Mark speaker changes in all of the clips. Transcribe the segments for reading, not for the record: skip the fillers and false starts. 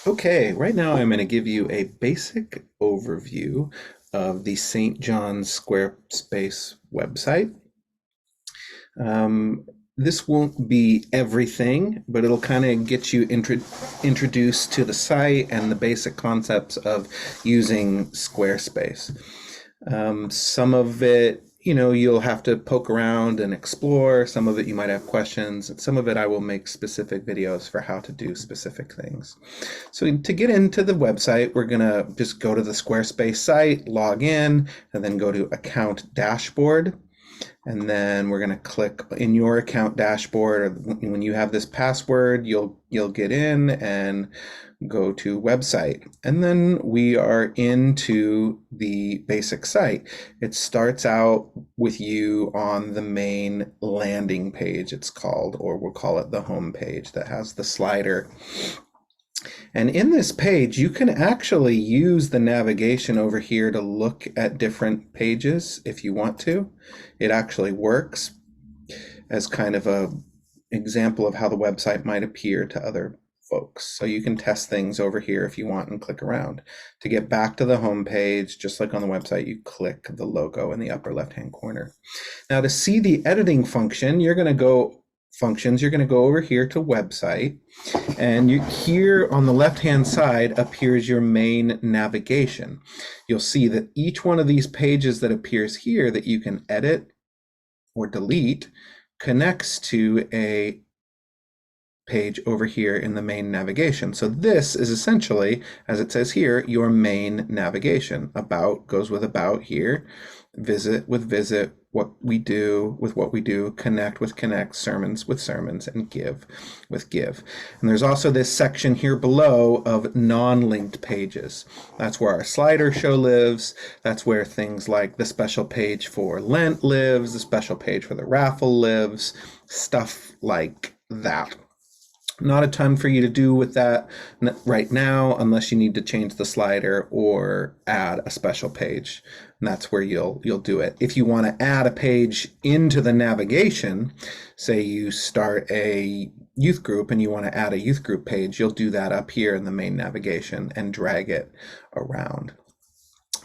Speaker 1: Okay, right now I'm going to give you a basic overview of the St. John's Squarespace website. Um, this won't be everything, but it'll kind of get you introduced to the site and the basic concepts of using Squarespace. Some of it, you'll have to poke around and explore. Some of it you might have questions, and some of it I will make specific videos for how to do specific things. So to get into the website, we're gonna just go to the Squarespace site, log in, and then go to Account Dashboard. And then we're going to click in your account dashboard. When you have this password, you'll get in and go to website. And then we are into the basic site. It starts out with you on the main landing page, it's called, or we'll call it the home page that has the slider. And in this page, you can actually use the navigation over here to look at different pages if you want to. It actually works as kind of a example of how the website might appear to other folks. So you can test things over here if you want and click around. To get back to the home page, just like on the website, you click the logo in the upper left-hand corner. Now to see the editing function, you're going to go over here to website, and here on the left-hand side appears your main navigation. You'll see that each one of these pages that appears here that you can edit or delete connects to a page over here in the main navigation. So this is essentially, as it says here, your main navigation. About goes with about here, visit with visit, what we do with what we do, connect with connect, sermons with sermons, and give with give. And there's also this section here below of non-linked pages. That's where our slider show lives. That's where things like the special page for Lent lives, the special page for the raffle lives, stuff like that. Not a ton for you to do with that right now, unless you need to change the slider or add a special page. And that's where you'll do it. If you want to add a page into the navigation, say you start a youth group and you want to add a youth group page, you'll do that up here in the main navigation and drag it around.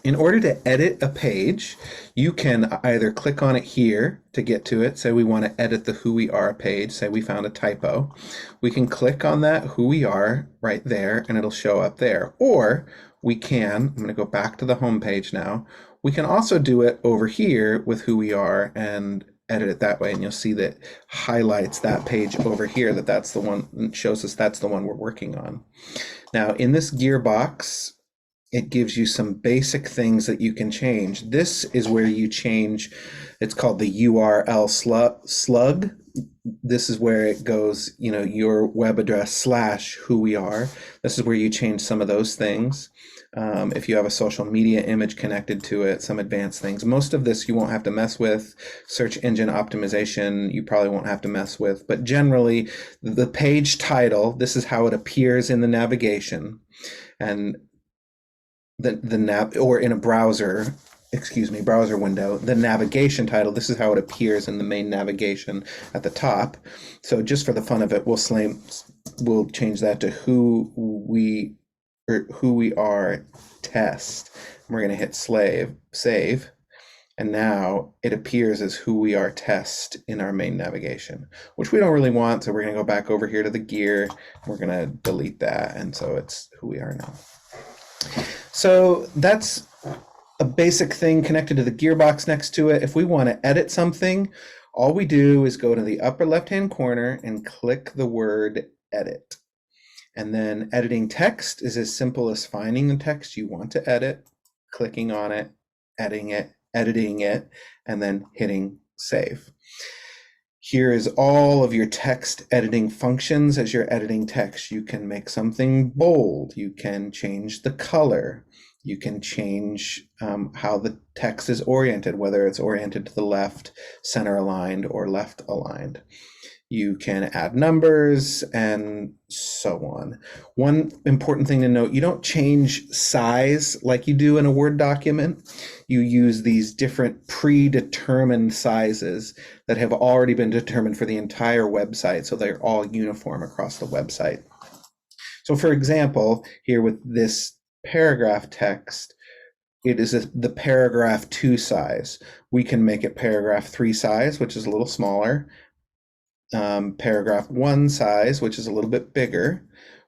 Speaker 1: In order to edit a page, you can either click on it here to get to it. Say we want to edit the who we are page. Say we found a typo. We can click on that who we are right there and it'll show up there. Or we can, I'm going to go back to the home page now. We can also do it over here with who we are and edit it that way, and you'll see that highlights that page over here, that's the one, and shows us that's the one we're working on. Now in this gearbox, it gives you some basic things that you can change. This is where you change, it's called the URL slug. This is where it goes, your web address / who we are. This is where you change some of those things. If you have a social media image connected to it, some advanced things. Most of this you won't have to mess with. Search engine optimization, you probably won't have to mess with. But generally, the page title, this is how it appears in the navigation. And the nav, or in a browser window, the navigation title, this is how it appears in the main navigation at the top. So just for the fun of it, we'll change that to who we are test. We're going to hit save, and now it appears as who we are test in our main navigation, which we don't really want. So we're going to go back over here to the gear. We're going to delete that, and so it's who we are now. So that's a basic thing connected to the gearbox next to it. If we want to edit something, all we do is go to the upper left-hand corner and click the word edit. And then editing text is as simple as finding the text you want to edit, clicking on it, editing it, and then hitting save. Here is all of your text editing functions. As you're editing text, you can make something bold. You can change the color. You can change how the text is oriented, whether it's oriented to the left, center aligned, or left aligned. You can add numbers and so on. One important thing to note, you don't change size like you do in a Word document. You use these different predetermined sizes that have already been determined for the entire website, so they're all uniform across the website. So for example, here with this paragraph text, it is the paragraph 2 size. We can make it paragraph 3 size, which is a little smaller, paragraph 1 size, which is a little bit bigger.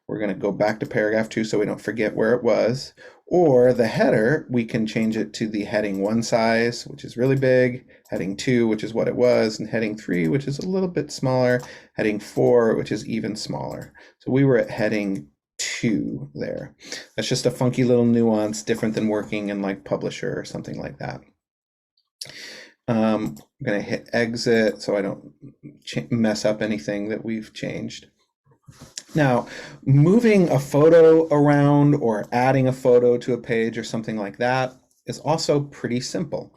Speaker 1: We're going to go back to paragraph 2 so we don't forget where it was. Or the header, we can change it to the heading 1 size, which is really big, heading 2, which is what it was, and heading 3, which is a little bit smaller, heading 4, which is even smaller. So we were at heading 2 there. That's just a funky little nuance, different than working in like Publisher or something like that. I'm going to hit exit so I don't mess up anything that we've changed. Now, moving a photo around or adding a photo to a page or something like that is also pretty simple.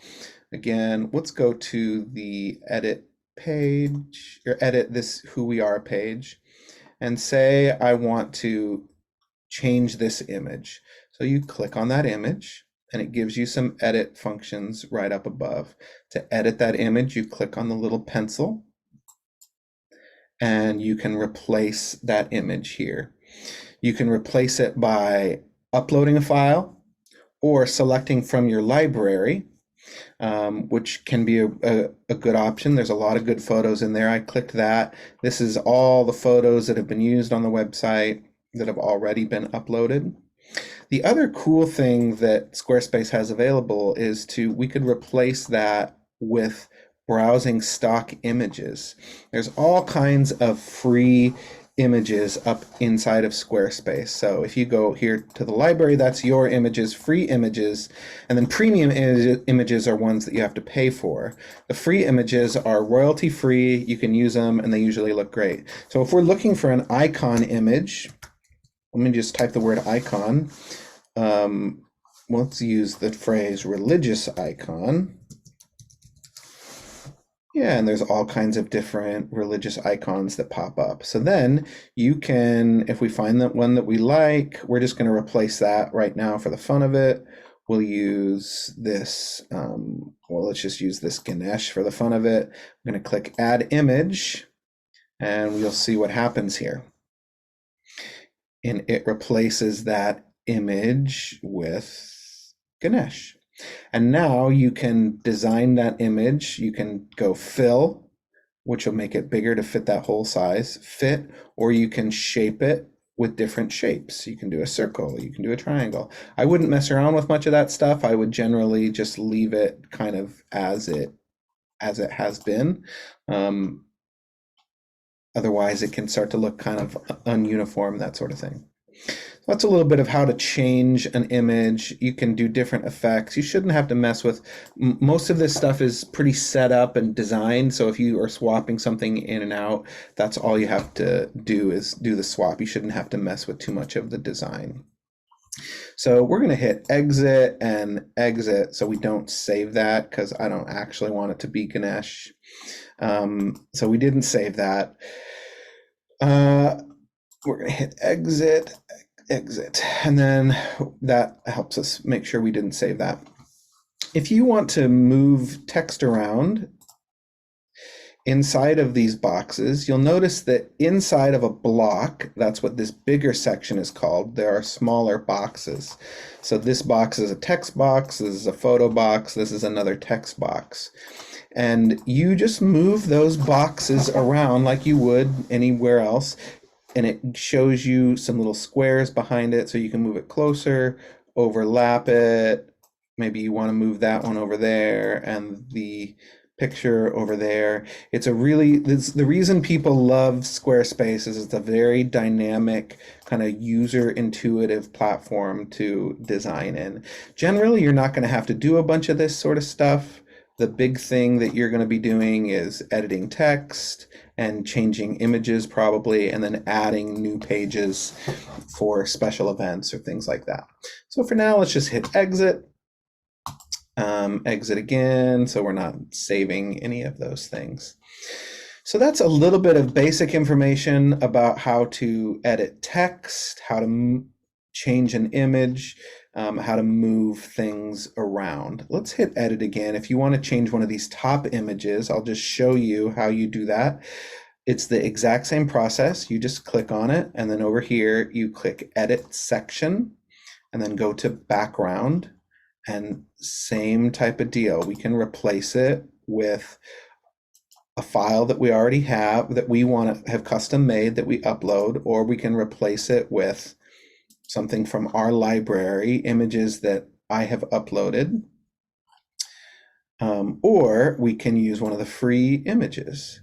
Speaker 1: Again, let's go to the edit page or edit this who we are page and say I want to change this image. So you click on that image and it gives you some edit functions right up above. To edit that image, you click on the little pencil and you can replace that image here. You can replace it by uploading a file or selecting from your library, which can be a good option. There's a lot of good photos in there. I clicked that. This is all the photos that have been used on the website that have already been uploaded. The other cool thing that Squarespace has available is we could replace that with browsing stock images. There's all kinds of free images up inside of Squarespace. So if you go here to the library, that's your images, free images, and then premium images are ones that you have to pay for. The free images are royalty free, you can use them, and they usually look great. So if we're looking for an icon image, let me just type the word icon. Let's use the phrase religious icon. Yeah, and there's all kinds of different religious icons that pop up. So then you can, if we find that one that we like, we're just going to replace that right now for the fun of it. We'll use this, let's just use this Ganesh for the fun of it. I'm going to click Add Image, and you'll see what happens here. And it replaces that image with Ganesh. And now you can design that image. You can go fill, which will make it bigger to fit that whole size, fit, or you can shape it with different shapes. You can do a circle, you can do a triangle. I wouldn't mess around with much of that stuff. I would generally just leave it kind of as it has been. Otherwise, it can start to look kind of ununiform, that sort of thing. So that's a little bit of how to change an image. You can do different effects. You shouldn't have to mess with, most of this stuff is pretty set up and designed. So if you are swapping something in and out, that's all you have to do is do the swap. You shouldn't have to mess with too much of the design. So we're going to hit exit and exit so we don't save that because I don't actually want it to be Ganesh. So we didn't save that. We're going to hit exit, and then that helps us make sure we didn't save that. If you want to move text around inside of these boxes, you'll notice that inside of a block, that's what this bigger section is called, there are smaller boxes. So this box is a text box, this is a photo box, this is another text box. And you just move those boxes around like you would anywhere else. And it shows you some little squares behind it so you can move it closer, overlap it. Maybe you want to move that one over there and the picture over there. It's the reason people love Squarespace is it's a very dynamic kind of user intuitive platform to design in. Generally, you're not going to have to do a bunch of this sort of stuff. The big thing that you're going to be doing is editing text and changing images probably, and then adding new pages for special events or things like that. So for now, let's just hit exit. Exit again, so we're not saving any of those things. So that's a little bit of basic information about how to edit text, how to change an image, how to move things around. Let's hit edit again. If you want to change one of these top images, I'll just show you how you do that. It's the exact same process. You just click on it, and then over here you click Edit Section, and then go to Background, and same type of deal. We can replace it with a file that we already have that we want to have custom made that we upload, or we can replace it with something from our library, images that I have uploaded, or we can use one of the free images.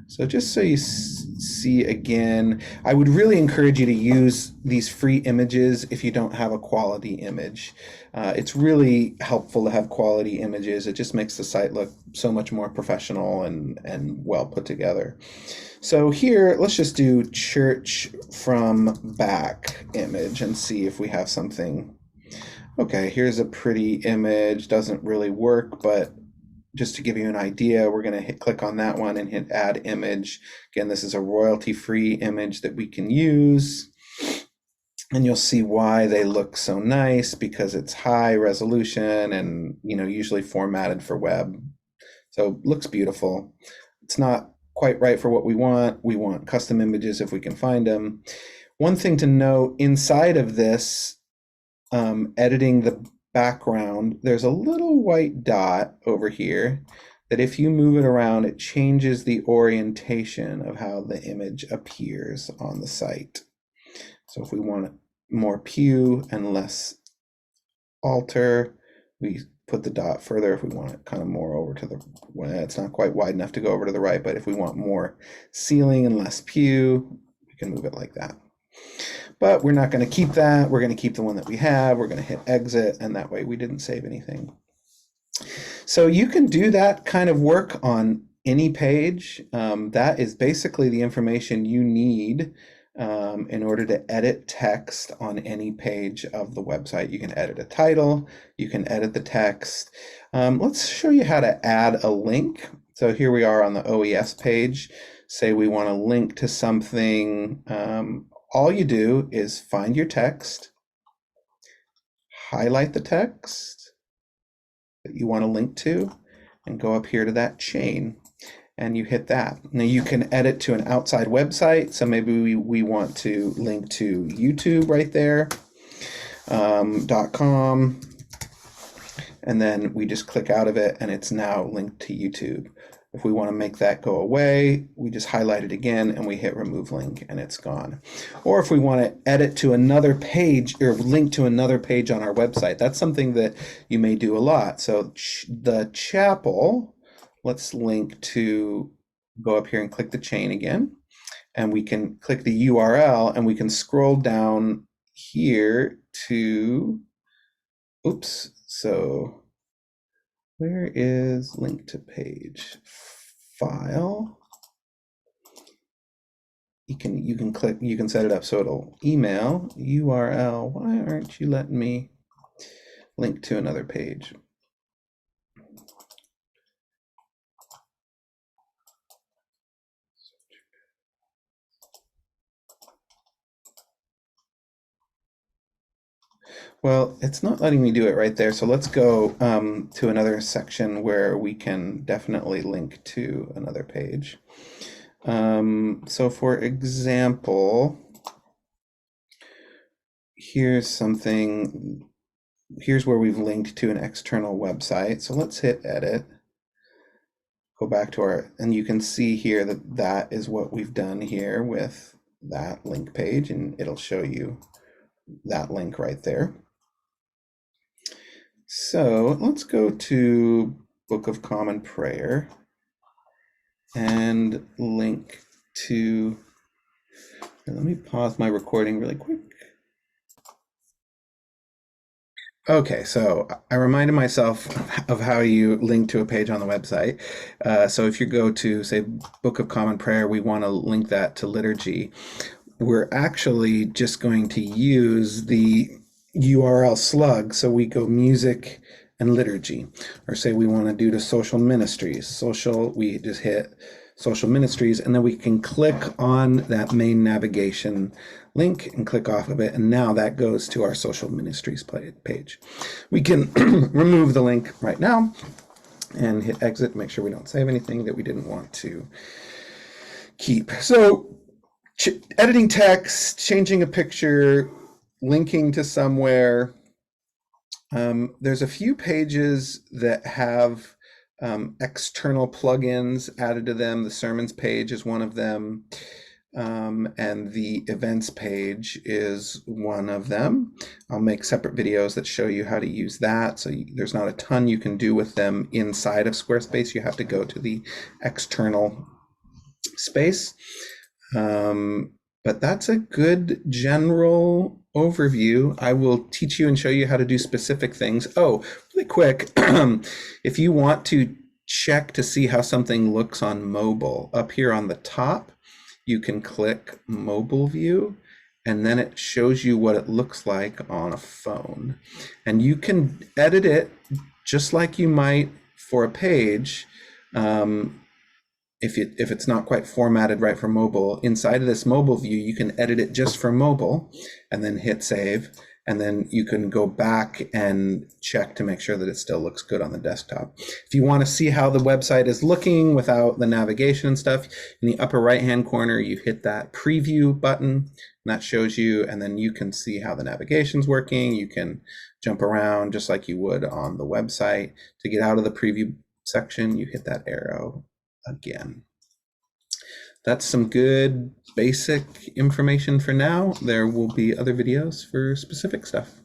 Speaker 1: So just so you see again, I would really encourage you to use these free images if you don't have a quality image. It's really helpful to have quality images. It just makes the site look so much more professional and well put together. So here, let's just do church from back image and see if we have something. Okay, here's a pretty image. Doesn't really work, but just to give you an idea, we're going to click on that one and hit add image. Again, this is a royalty-free image that we can use. And you'll see why they look so nice, because it's high resolution and usually formatted for web. So it looks beautiful. It's not quite right for what we want. We want custom images if we can find them. One thing to note inside of this, editing the background, there's a little white dot over here that if you move it around, it changes the orientation of how the image appears on the site. So if we want more pew and less altar, we put the dot further. If we want it kind of more over to the, well, it's not quite wide enough to go over to the right, but if we want more ceiling and less pew, we can move it like that. But we're not going to keep that. We're going to keep the one that we have. We're going to hit exit, and that way we didn't save anything. So you can do that kind of work on any page. That is basically the information you need in order to edit text on any page of the website. You can edit a title, you can edit the text. Let's show you how to add a link. So here we are on the OES page. Say we want to link to something. All you do is find your text, highlight the text that you want to link to, and go up here to that chain, and you hit that. Now you can edit to an outside website. So maybe we want to link to YouTube right there, .com, and then we just click out of it, and it's now linked to YouTube. If we want to make that go away, we just highlight it again and we hit remove link, and it's gone. Or if we want to edit to another page or link to another page on our website, that's something that you may do a lot. So the chapel, let's link to, go up here and click the chain again, and we can click the URL and we can scroll down here to, oops, so where is link to page? File. You can click, you can set it up so it'll email URL. Why aren't you letting me link to another page? Well, it's not letting me do it right there. So let's go to another section where we can definitely link to another page. So for example, here's something, here's where we've linked to an external website. So let's hit edit, go back to our, and you can see here that that is what we've done here with that link page, and it'll show you that link right there. So let's go to Book of Common Prayer and link to, let me pause my recording really quick. Okay, so I reminded myself of how you link to a page on the website. So if you go to, say, Book of Common Prayer, we want to link that to liturgy. We're actually just going to use the URL slug. So we go music and liturgy, or say we want to do to social ministries. Social, we just hit social ministries, and then we can click on that main navigation link and click off of it, and now that goes to our social ministries page. We can remove the link right now and hit exit, make sure we don't save anything that we didn't want to keep. So editing text, changing a picture, linking to somewhere. There's a few pages that have external plugins added to them. The sermons page is one of them. And the events page is one of them. I'll make separate videos that show you how to use that. So there's not a ton you can do with them inside of Squarespace. You have to go to the external space. But that's a good general overview. I will teach you and show you how to do specific things. Oh, really quick, if you want to check to see how something looks on mobile, up here on the top, you can click mobile view, and then it shows you what it looks like on a phone. And you can edit it just like you might for a page. If it's not quite formatted right for mobile, inside of this mobile view, you can edit it just for mobile and then hit save. And then you can go back and check to make sure that it still looks good on the desktop. If you want to see how the website is looking without the navigation and stuff, in the upper right-hand corner, you hit that preview button, and that shows you, and then you can see how the navigation's working. You can jump around just like you would on the website. To get out of the preview section, you hit that arrow again. That's some good basic information for now. There will be other videos for specific stuff.